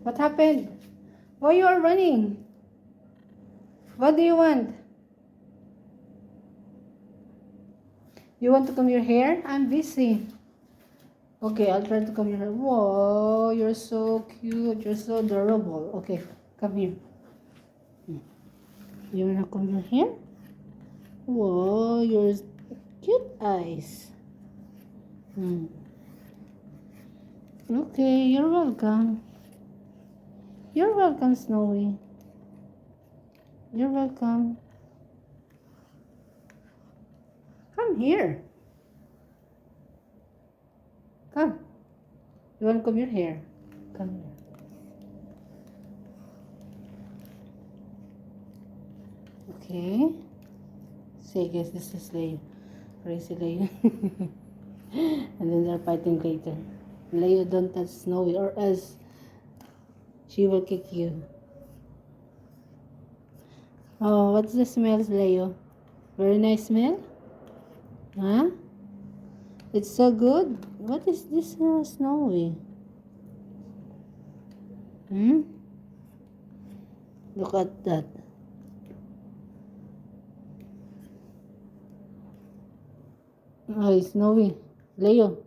What happened? Why you are running? What do you want? You want to comb your hair? I'm busy. Okay, I'll try to comb your hair. Whoa, you're so cute. You're so adorable. Okay, come here. You wanna comb your hair? Whoa, your cute eyes. Okay, you're welcome. You're welcome, Snowy. You're welcome. Come here. Come. You want to comb your hair? Come here. Okay. So I guess this is Leo. Crazy Leo. And then they're fighting later. Leo, don't touch Snowy or else she will kick you. Oh, what's the smells, Leo? Very nice smell? Huh? It's so good. What is this Snowy? Look at that. Oh, it's Snowy. Leo.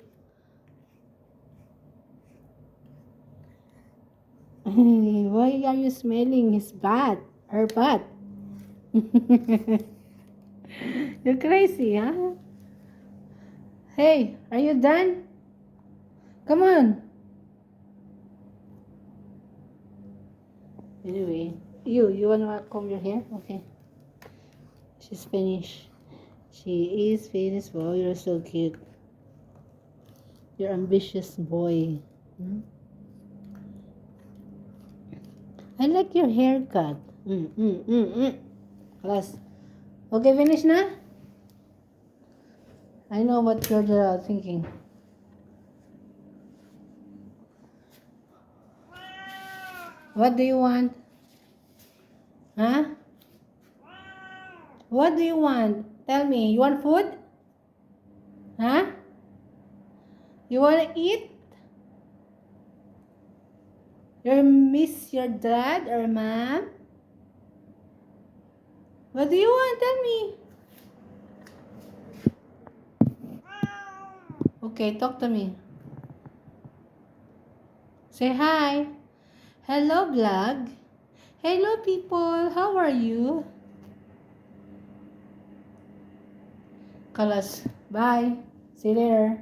Why are you smelling his butt? Her butt. You're crazy, huh? Hey, are you done? Come on. Anyway, you wanna comb your hair? Okay. She's finished. She is finished. Wow, you're so cute. You're ambitious boy. I like your haircut. Class. Okay, finish na? I know what you're thinking. What do you want? Huh? What do you want? Tell me. You want food? Huh? You want to eat? You miss your dad or mom? What do you want? Tell me. Okay, talk to me. Say hi. Hello, vlog. Hello, people. How are you? Kalas. Bye. See you later.